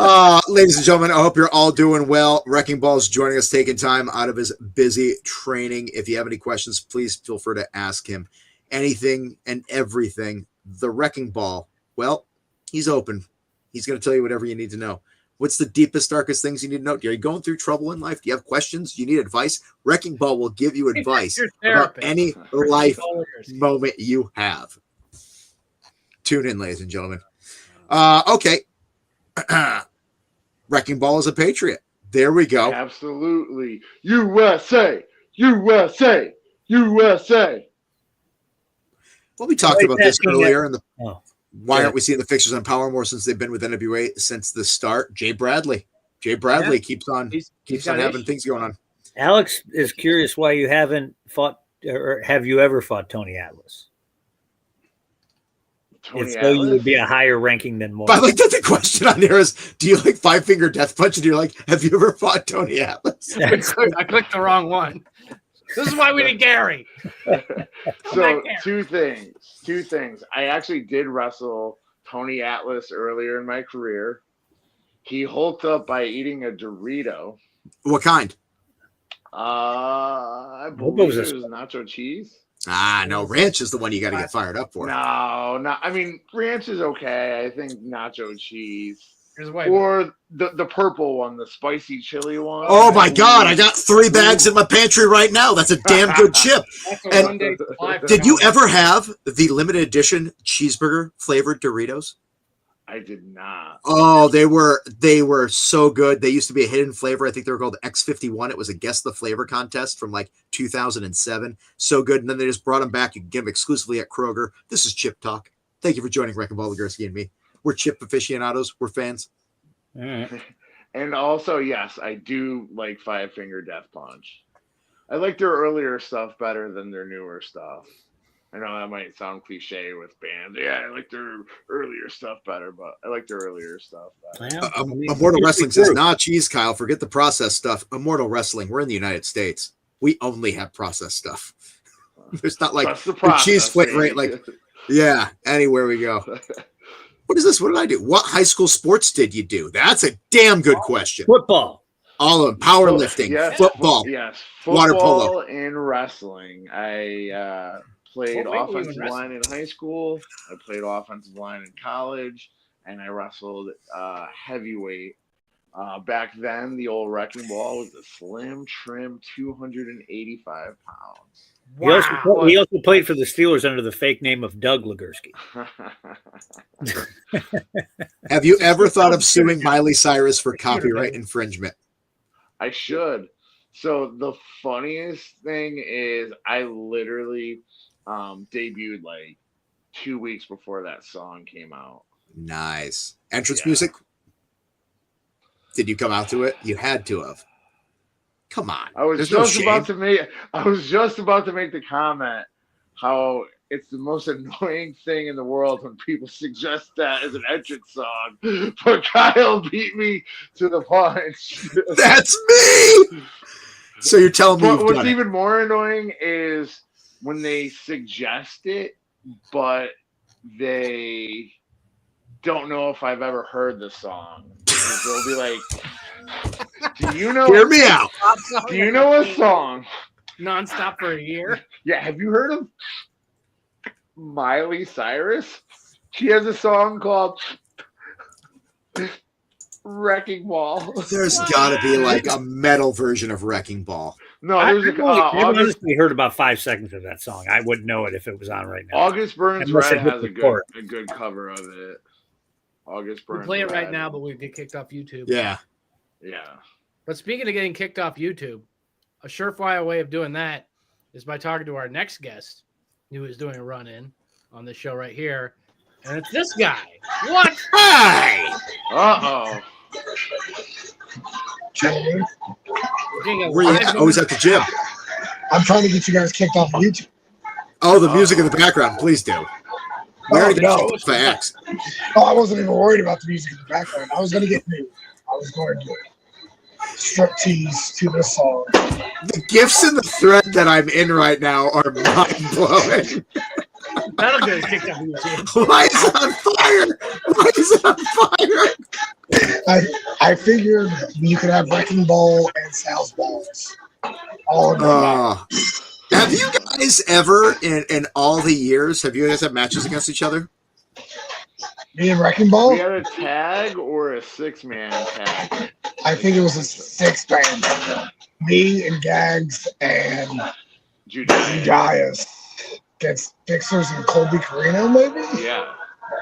Ladies and gentlemen, I hope you're all doing well. Wrecking Ball's joining us, taking time out of his busy training. If you have any questions, please feel free to ask him anything and everything. The Wrecking Ball, well, he's open. He's going to tell you whatever you need to know. What's the deepest, darkest things you need to know? Are you going through trouble in life? Do you have questions? Do you need advice? Wrecking Ball will give you advice Your about therapist. any life Yours. moment you have. Tune in, ladies and gentlemen. Okay. Wrecking Ball is a Patriot. There we go. Absolutely. USA. USA. USA. Well, we talked about this earlier. In the why Yeah. aren't we seeing the fixtures on Power more since they've been with NWA since the start? Jay Bradley keeps on He's having got issues. things going on. Alex is curious why you haven't fought, or have you ever fought Tony Atlas? Tony If so, you Atlas? would be a higher ranking than more. But I like that the question on there is, do you like 5-finger death punch? And you're like, have you ever fought Tony Atlas? I clicked the wrong one. This is why we need Gary. So two things. I actually did wrestle Tony Atlas earlier in my career. He hulked up by eating a Dorito. What kind? I What believe was it this? was nacho cheese. No, ranch is the one you got to get fired up for. No, I mean ranch is okay. I think nacho cheese Here's why. or the purple one, the spicy chili one. Oh my God, I got 3 bags in my pantry right now. That's a damn good chip. That's a And one-day supply for Did you Tony. ever have the limited edition cheeseburger flavored Doritos? I did not. Oh, they were so good. They used to be a hidden flavor. I think they were called X51. It was a Guess the Flavor contest from like 2007. So good. And then they just brought them back. You can get them exclusively at Kroger. This is Chip Talk. Thank you for joining Wrecking Ball, Legursky, and me. We're chip aficionados. We're fans. All right. And also, yes, I do like 5-finger death punch. I like their earlier stuff better than their newer stuff. I know that might sound cliche with bands. Yeah, I like their earlier stuff better, but I like their earlier stuff better. Well, I mean, Immortal it's Wrestling true. says, nah, geez, Kyle, forget the processed stuff. Immortal Wrestling, we're in the United States. We only have processed stuff. There's not like Trust the the cheese process, flavor, right? baby. Like, yeah, anywhere we go. What is this? What did I do? What high school sports did you do? That's a damn good question. Football. All of them. Powerlifting, Yes, football. Yes, Water football polo. and wrestling. I played What made you offensive even line in high school. I played offensive line in college, and I wrestled heavyweight. Back then, the old Wrecking Ball was a slim, trim 285 pounds. He also played for the Steelers under the fake name of Doug Legursky. Have you ever thought of suing Miley Cyrus for copyright infringement? I should. So the funniest thing is I literally debuted like 2 weeks before that song came out. Nice. Entrance Yeah. music? Did you come out to it? You had to have. Come on. I was There's no just about shame. to make the comment how it's the most annoying thing in the world when people suggest that as an entrance song. But Kyle beat me to the punch. That's me. So you're telling me But you've what's done it. even more annoying is when they suggest it, but they don't know if I've ever heard the song. Because they'll be like, Do you know? Hear me out. Do you know a song? Nonstop for a year. Yeah, have you heard of Miley Cyrus? She has a song called Wrecking Ball. There's got to be like a metal version of Wrecking Ball. No, I've there's honestly heard about 5 seconds of that song. I wouldn't know it if it was on right now. August Burns Unless Red it hit has the a chorus. good cover of it. August Burns. We play it right Red. now, but we get kicked off YouTube. Yeah. Yeah. But speaking of getting kicked off YouTube, a surefire way of doing that is by talking to our next guest, who is doing a run-in on this show right here, and it's this guy. What? Hi. Uh-oh. Gentlemen, Where you at? Oh, he's at the gym. I'm trying to get you guys kicked off of YouTube. Oh, the music in the background. Please do. We already got you for X. Oh, I wasn't even worried about the music in the background. I was going to get new. I was going to striptease to this song. The gifts in the thread that I'm in right now are mind-blowing. That'll get us kicked off YouTube. Why is it on fire? Why is it on fire? I figured you could have Wrecking Ball and Sal's balls. All in one. Have you guys ever, in all the years, have you guys had matches against each other? Me and Wrecking Ball? We had a tag or a 6-man tag? I think it was a 6-man. Me and Gags and Judias against Fixers and Colby Carino, maybe? Yeah.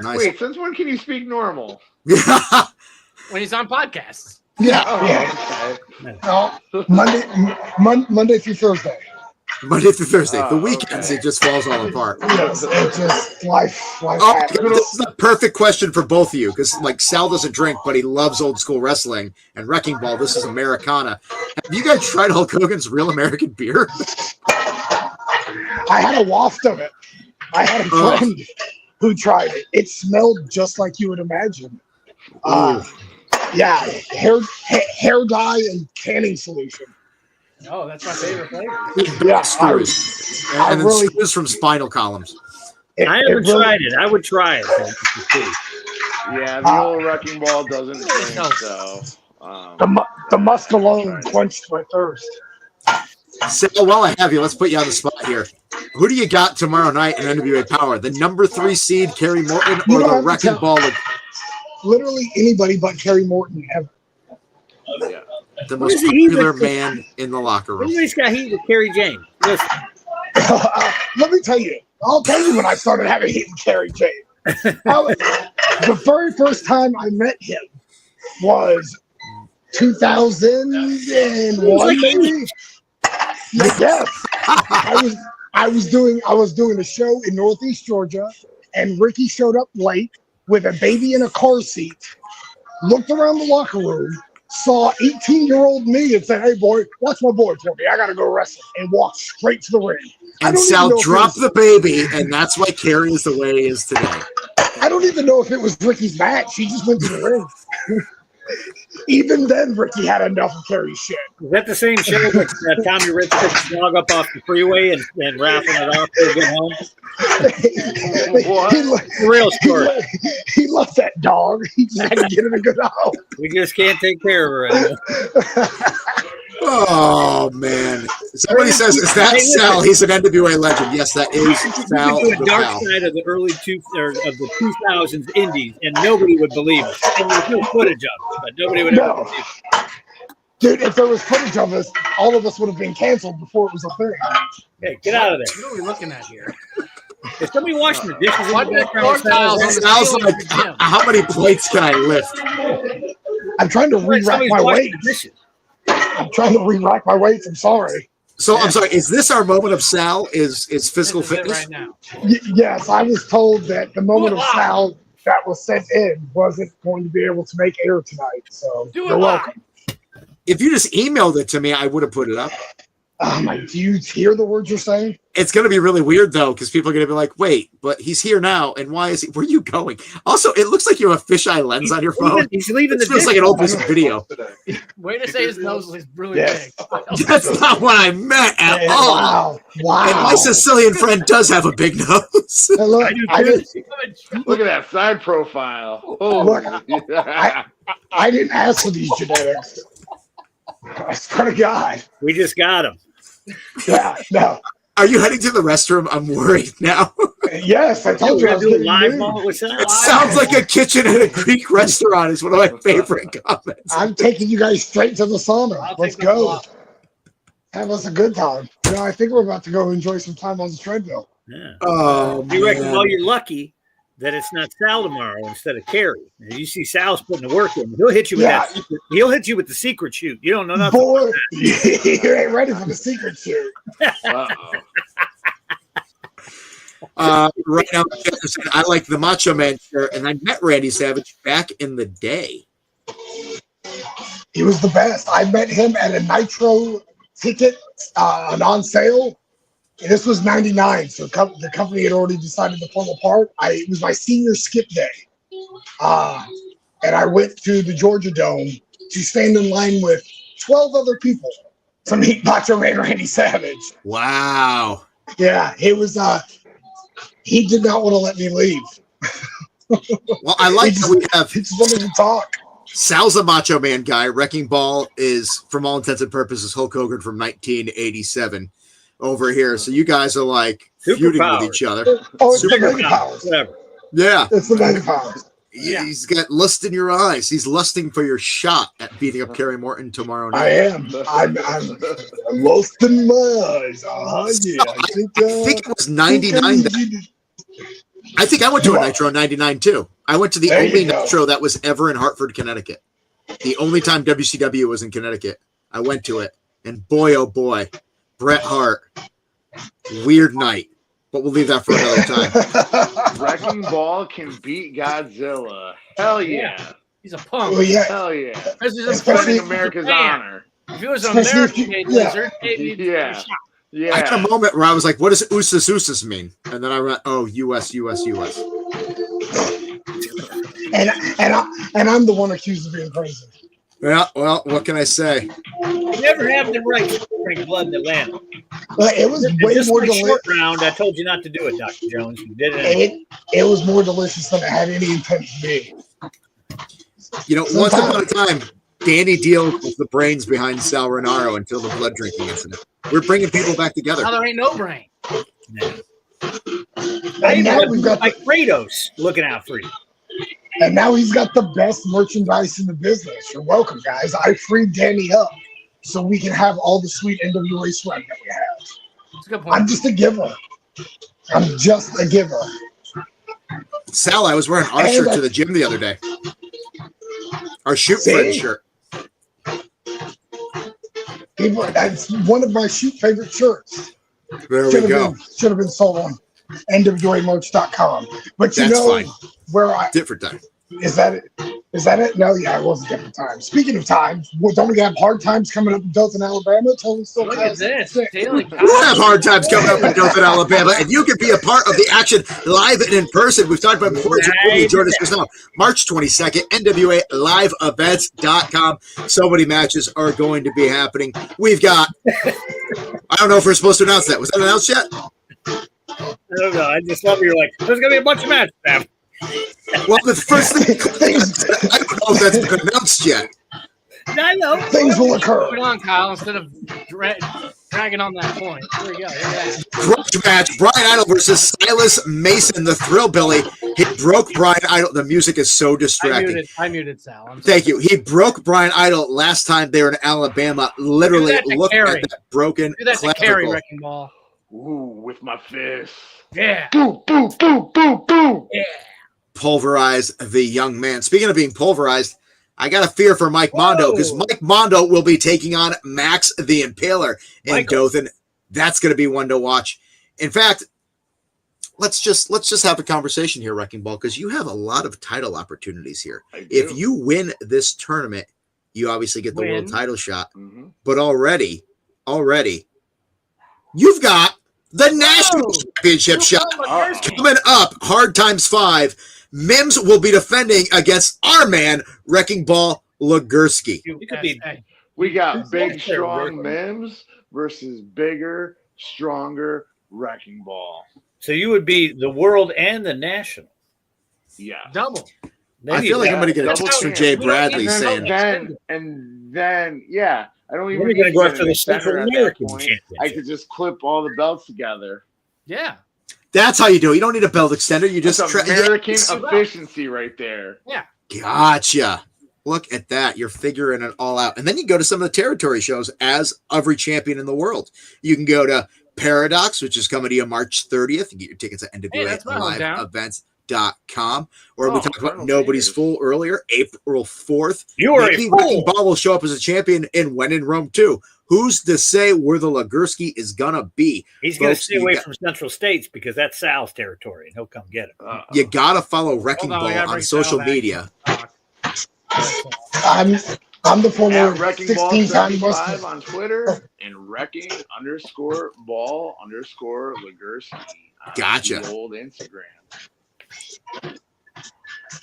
Nice. Wait, since when can you speak normal? When he's on podcasts. Yeah, Oh, yeah. okay. No, Monday through Thursday. Monday through Thursday. The Oh, weekends, okay. it just falls all apart. Yes, it just life Oh, happens. this is a perfect question for both of you because, like, Sal doesn't drink, but he loves old school wrestling and Wrecking Ball. This is Americana. Have you guys tried Hulk Hogan's Real American Beer? I had a waft of it. I had a friend who tried it. It smelled just like you would imagine. Yeah, hair dye and canning solution. Oh, that's my favorite flavor. Yeah, Screws. And then really- screws from spinal columns. I haven't tried it. I would try it. Yeah, the old Wrecking Ball doesn't drink, so. The musk alone quenched my thirst. Sal, while I have you, let's put you on the spot here. Who do you got tomorrow night in NWA Power? The number 3 seed, Kerry Morton, You or don't the have to Wrecking tell- Ball? Literally anybody but Kerry Morton ever. Yeah. The What most is he popular with- man in the locker room. Everybody's got heat with Kerry James. Listen, Let me tell you. I'll tell you when I started having heat with Kerry James. The very first time I met him was 2001, maybe. Yes. I was doing a show in Northeast Georgia, and Ricky showed up late with a baby in a car seat. Looked around the locker room, saw 18-year-old me, and said, "Hey, boy, watch my boy for me. I gotta go wrestle," and walked straight to the ring. I And don't even Sal know if it dropped was- the baby, and that's why Kerry is the way he is today. I don't even know if it was Ricky's match. He just went to the ring. Even then, Ricky had enough of Kerry's shit. is that the same show that Tommy Rich picked his dog up off the freeway and raffling it off to get home? What? The real story. He loved that dog. He just had to get him a good home. We just can't take care of her anymore. Oh, man. Somebody says, is that Sal? He's an NWA legend. Yes, that is Sal. We went to the a dark Pal. side of the early of the 2000s indies, and nobody would believe it. And there's no footage of it, but nobody would ever No. believe it. Dude, if there was footage of us, all of us would have been canceled before it was a thing. Hey, get out of there. What are we looking at here? Is somebody washing the dishes in What the the background? fuck tiles on the Sal's ceiling like, of the gym? how many plates can I lift? I'm trying to re-rack Somebody's my washing weight. the dishes. I'm trying to re-rack my weights. I'm sorry. So I'm sorry. Is this our moment of Sal? Is physical This is it fitness? right now. Yes, I was told that the moment of sound that was sent in wasn't going to be able to make air tonight. So Do it you're live. welcome. If you just emailed it to me, I would have put it up. Do you hear the words you're saying? It's going to be really weird, though, because people are going to be like, wait, but he's here now. And why is he? Where are you going? Also, it looks like you have a fisheye lens on your phone. He's leaving It the feels like dish. an old piece of video. Way to say his nose is really Yes. big. That's not what I meant at Hey, all. wow. And my Sicilian friend does have a big nose. Hey, look, I didn't Look at that side profile. Look, Oh, I didn't ask for these genetics. I swear to God. We just got him. Yeah, no. Are you heading to the restroom? I'm worried now. Yes, I told you I was do a getting live nude. moment with Sal. It sounds like a kitchen at a Greek restaurant is one of my favorite comments. I'm taking you guys straight to the sauna. I'll Let's take the go. flop. Have us a good time. You know, I think we're about to go enjoy some time on the treadmill. Yeah. Oh, You reckon, man. well, you're lucky that it's not Sal tomorrow instead of Carrie. And you see Sal's putting the work in. He'll hit you with that. He'll hit you with the secret shoot. You don't know nothing. Boy, you ain't ready for the secret shoot. Right now, I like the Macho Man shirt, and I met Randy Savage back in the day. He was the best. I met him at a Nitro ticket on sale. And this was 99, so the company had already decided to pull apart. It was my senior skip day. And I went to the Georgia Dome to stand in line with 12 other people to meet Macho Man Randy Savage. Wow. Yeah, it was, he did not want to let me leave. Well, I like that we have He just wanted to talk. Sal's a Macho Man guy. Wrecking Ball is, from all intents and purposes, Hulk Hogan from 1987 over here. So you guys are like feuding with each other. Oh, it's the Super mega powers. Whatever. Yeah. It's the mega powers. He's got lust in your eyes. He's lusting for your shot at beating up Kerry Morton tomorrow night. I am. I'm lost in my eyes. Yeah. I think it was 99. I think I went to a Nitro in 99 too. I went to the only Nitro that was ever in Hartford, Connecticut. The only time WCW was in Connecticut. I went to it. And boy, oh boy, Bret Hart. Weird night. But we'll leave that for another time. Wrecking Ball can beat Godzilla. Hell yeah. He's a punk. Well, yeah. Hell yeah. This is Defending America's Japan. honor. If he was an Especially if American made you- lizard, maybe Yeah. Yeah. I had a moment where I was like, what does Usus mean? And then I went, oh, US. And I'm the one accused of being crazy. Yeah, well, what can I say? You never have the right to drink blood in Atlanta. Like, it was way Just more like delicious. short round, I told you not to do it, Dr. Jones. You did it. Anyway. It was more delicious than it had any intent to be. You know, once upon a time, Danny Dealz was the brains behind Sal Renaro until the blood drinking incident. We're bringing people back together. Now there ain't no brain. And now we've got like Kratos looking out for you. And now he's got the best merchandise in the business. You're welcome, guys. I freed Danny up so we can have all the sweet NWA swag that we have. That's a good point. I'm just a giver. I'm just a giver. Sal, I was wearing our And shirt to the gym the other day. Our shoot friend shirt. That's one of my shoot favorite shirts. There we go. Should have been sold on NWAmerch.com. But you That's know fine. where I Different time. is that it? Is that it? No, yeah, it was a different time. Speaking of times, don't we have hard times coming up in Dothan, Alabama? Totally still Look at this. Daily We'll have hard times coming up in Dothan, Alabama, and you can be a part of the action live and in person. We've talked about it before. Join us now. March 22nd, NWA LiveEvents.com. So many matches are going to be happening. We've got, I don't know if we're supposed to announce that. Was that announced yet? I don't know. I just love you're like, there's going to be a bunch of matches, man. Well, the first thing, I don't know if that's been announced yet. I know. things will occur. Put it on, Kyle, instead of dragging on that point. Here we go. Here that. Grudge match, Brian Idol versus Silas Mason, the Thrillbilly. He broke Brian Idol. The music is so distracting. I muted Sal. I'm sorry. Thank you. He broke Brian Idol last time they were in Alabama. Literally, Do that to look Carrie. at that broken Do that to Carrie, clavicle. Wrecking Ball. Ooh, with my fist. Yeah. Boom, boom, boom, boom, boom. Yeah. Pulverize the young man. Speaking of being pulverized, I got a fear for Mike Mondo because Whoa. Mike Mondo will be taking on Max the Impaler in Michael. Dothan. That's going to be one to watch. In fact, let's just have a conversation here, Wrecking Ball, because you have a lot of title opportunities here. I do. If you win this tournament, you obviously get the Win. world title shot. Mhm. But already, you've got the national championship shot coming up. Hard times 5. Mims will be defending against our man, Wrecking Ball Legursky. You could be. We got Who's big, next there, strong Rick? Mims versus bigger, stronger Wrecking Ball. So you would be the world and the national. Yeah. Double. I feel like I'm going to get a text from Jay Bradley saying, then, yeah, I don't even We're need going to to go get after an the extender Central at that American point. Championship. I could just clip all the belts together. Yeah. that's how you do it. You don't need a belt extender. You just That's American efficiency right there. Yeah. Gotcha. Look at that. You're figuring it all out. And then you go to some of the territory shows as every champion in the world. You can go to Paradox, which is coming to you March 30th. You get your tickets at NWALiveEvents.com. Or we talked about Nobody's Fool earlier, April 4th. You are Maybe Wreckingball will show up as a champion in When in Rome 2. Who's to say where the Ligursky is going to be? He's going to stay away from Central States because that's Sal's territory, and he'll come get it. You got to follow Wreckingball on social media. I'm the former Wreckingball 16-time live on Twitter and wrecking_ball_Ligursky. Gotcha. The old Instagram.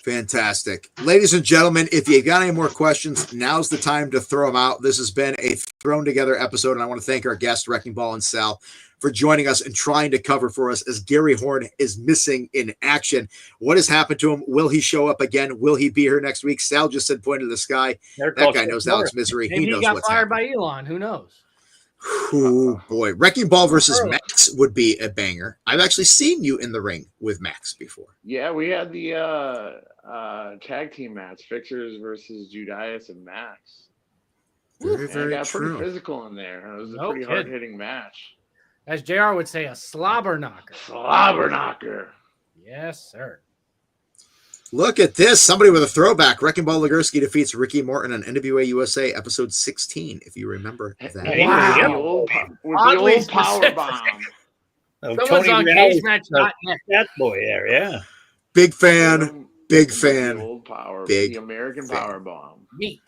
Fantastic. Ladies and gentlemen, if you got any more questions, now's the time to throw them out. This has been a thrown together episode, and I want to thank our guests, Wreckingball and Sal, for joining us and trying to cover for us as Gary Horne is missing in action. What has happened to him? Will he show up again? Will he be here next week? Sal just said point to the sky. That guy knows Alex Misery. Maybe he knows got what's fired happening. by Elon. Who knows? Oh boy, Wreckingball versus Max would be a banger. I've actually seen you in the ring with Max before. Yeah, we had the tag team match, Fixers versus Judias and Max. Very, very got true. Pretty physical in there. It was a pretty hard-hitting match. As JR would say, a slobber knocker. Slobber knocker. Yes, sir. Look at this. Somebody with a throwback. Wreckingball Ligursky defeats Ricky Morton on NWA USA episode 16, if you remember that. Wow. With the old power bomb. Someone's on Cage Match. That boy there, yeah. Big fan. Big fan. The old power. Big the American power bomb. Me.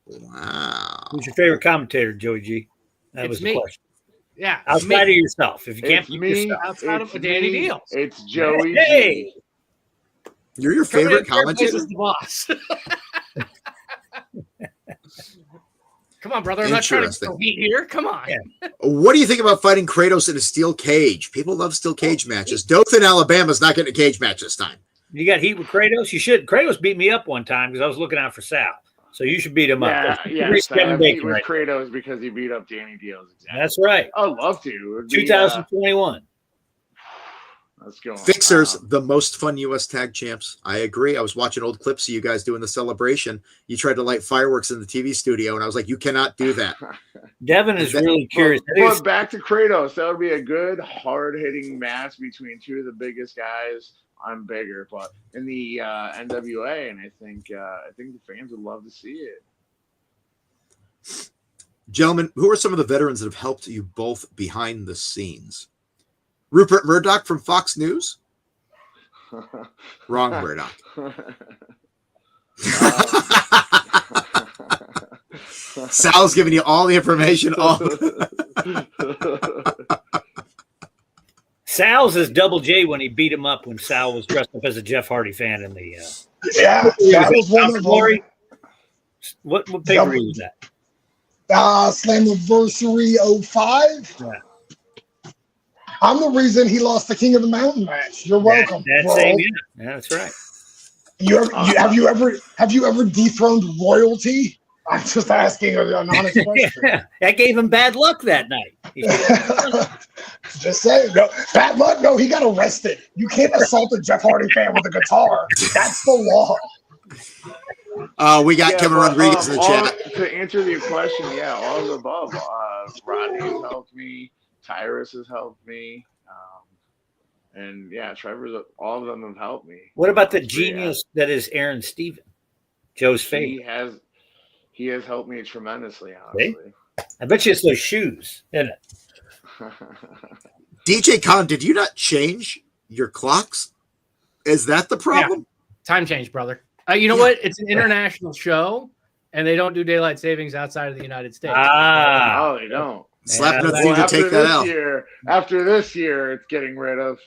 Wow. Who's your favorite commentator, Joey G? That was the question. Yeah. Outside of yourself. If you can't pick yourself. Outside of Danny Dealz. It's Joey G. You're your favorite commentator? The boss. Come on, brother. I'm not trying to compete here. Come on. Yeah. What do you think about fighting Kratos in a steel cage? People love steel cage matches. Dothan, Alabama's not getting a cage match this time. You got heat with Kratos? You should. Kratos beat me up one time because I was looking out for Sal. So you should beat him up. Yeah, I beat with Kratos because he beat up Danny Dealz. Exactly. That's right. I'd love to. 2021. Let's go. Fixers, the most fun U.S. tag champs. I agree. I was watching old clips of you guys doing the celebration. You tried to light fireworks in the TV studio, and I was like, you cannot do that. Devin is really curious. But back to Kratos. That would be a good, hard-hitting match between two of the biggest guys. I'm bigger, but in the NWA, and I think the fans would love to see it. Gentlemen, who are some of the veterans that have helped you both behind the scenes? Rupert Murdoch from Fox News? Wrong Murdoch. Sal's giving you all the information. Sal's is Double J when he beat him up when Sal was dressed up as a Jeff Hardy fan in the that was one of glory. What pay-per-view was that? Slammiversary 05. Yeah. I'm the reason he lost the King of the Mountain match. You're welcome. Yeah, that's right. Have you ever dethroned royalty? I'm just asking an honest question. That gave him bad luck that night. Just saying. No, bad luck. No, he got arrested. You can't assault a Jeff Hardy fan with a guitar. That's the law. We got Kevin Rodriguez in the chat. To answer your question, all of the above. Rodney has helped me. Tyrus has helped me. And Trevor, all of them have helped me. What about the genius that is Aaron Stephen? Joe's favorite. He has helped me tremendously, honestly. I bet you it's those shoes, isn't it? DJ Khan, did you not change your clocks? Is that the problem? Yeah. Time change, brother. You know what? It's an international show, and they don't do daylight savings outside of the United States. No, they don't. Slap no thing to take that out. After this year, it's getting rid of.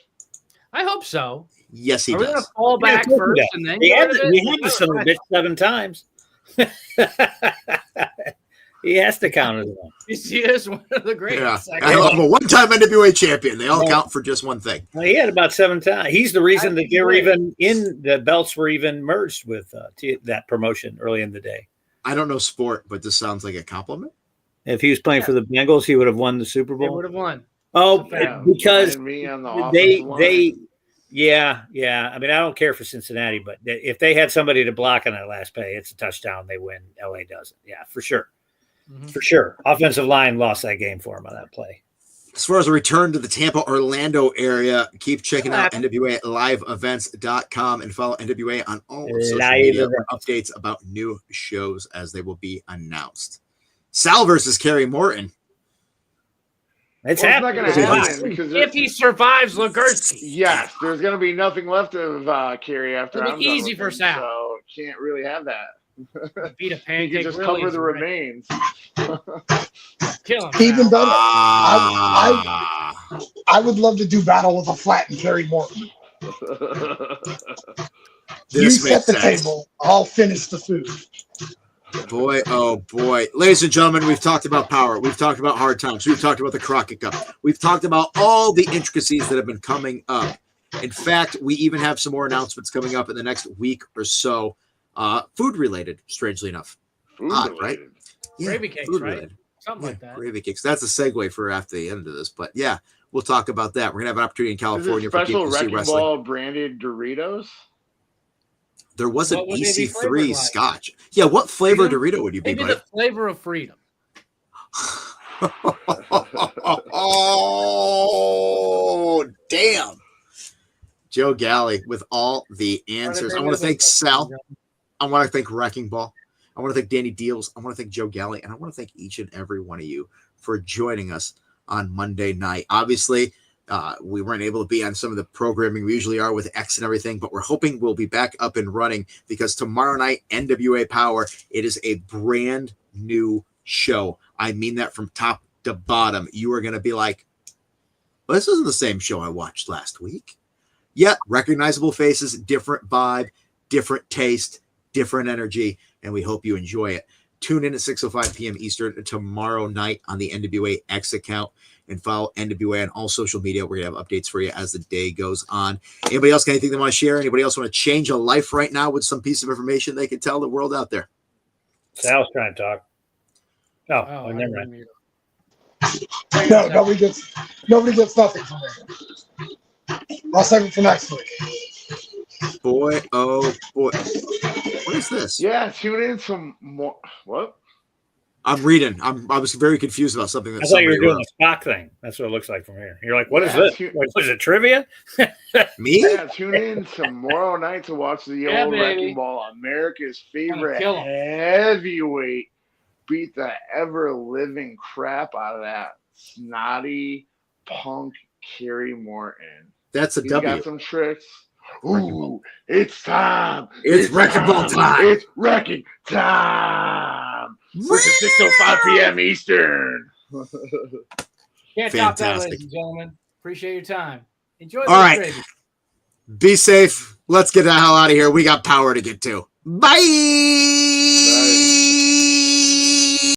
I hope so. Yes, he Are does. we going to fall back first and then we had the son of a bitch 7 times. He has to count as one. He is one of the greatest. Yeah. I'm a one-time NWA champion. They all count for just one thing. Well, he had about 7 times. He's the reason that they were even in the belts were even merged with that promotion early in the day. I don't know sport, but this sounds like a compliment. If he was playing for the Bengals, he would have won the Super They Bowl. would have won. Oh, because me on the they yeah. I mean, I don't care for Cincinnati, but if they had somebody to block on that last play, it's a touchdown. They win. LA doesn't. Yeah, for sure. Mm-hmm. For sure. Offensive line lost that game for him on that play. As far as a return to the Tampa, Orlando area, keep checking out NWALiveEvents.com and follow NWA on all social media for updates about new shows as they will be announced. Sal versus Kerry Morton. It's not going to happening. happen because If he survives Ligursky. yes, there's going to be nothing left of Kerry after It'll I'm be done easy with for him, Sal. So can't really have that. Beat a You pancake. can just really cover the easy, right? remains. Kill him. Even Sal. better, I would love to do battle with a flat and Kerry Morton. You This set makes the sense. table. I'll finish the food. Boy, oh boy. Ladies and gentlemen, we've talked about power. We've talked about hard times. We've talked about the Crockett Cup. We've talked about all the intricacies that have been coming up. In fact, we even have some more announcements coming up in the next week or so. Food related, strangely enough. Odd, right? Yeah, Gravy cakes, food right? related. Something like that. Gravy cakes. That's a segue for after the end of this. But yeah, we'll talk about that. We're going to have an opportunity in Is California it for special people to see Wrecking wrestling. Ball branded Doritos? There was an What would they be flavored EC3 like? Scotch. Yeah, what flavor Freedom? Dorito would you be, Maybe buddy? the flavor of freedom. Oh, damn. Joe Galli with all the answers. I want to thank Sal. I want to thank Wrecking Ball. I want to thank Danny Dealz. I want to thank Joe Galli. And I want to thank each and every one of you for joining us on Monday night. Obviously, we weren't able to be on some of the programming we usually are with X and everything, but we're hoping we'll be back up and running because tomorrow night, NWA Power, it is a brand new show. I mean that from top to bottom. You are going to be like, well, this isn't the same show I watched last week. Yeah, recognizable faces, different vibe, different taste, different energy, and we hope you enjoy it. Tune in at 6:05 p.m. Eastern tomorrow night on the NWA X account and follow NWA on all social media. We're going to have updates for you as the day goes on. Anybody else got anything they want to share? Anybody else want to change a life right now with some piece of information they can tell the world out there? Sal's trying to talk. Oh, never mind. No, nobody gets nothing from me. I'll save it for next week. Boy, oh boy. What is this? Yeah, tune in some more. What? I'm reading. I was very confused about something that I thought you were somebody doing wrote. a Spock thing. That's what it looks like from here. You're like, what is Yeah, this? Was it trivia? Me? Yeah, tune in tomorrow night to watch the Yeah, old baby. Wrecking Ball, America's favorite kill 'em. heavyweight, beat the ever-living crap out of that snotty punk Kerry Morton. That's a He's W. got some tricks. Wrecking Ooh, Ball. it's time. It's Wrecking Ball time. It's wrecking time. With the 6:05 p.m. Eastern. Can't top that, Fantastic. ladies and gentlemen. Appreciate your time. Enjoy All the right. gravy. Be safe. Let's get the hell out of here. We got power to get to. Bye.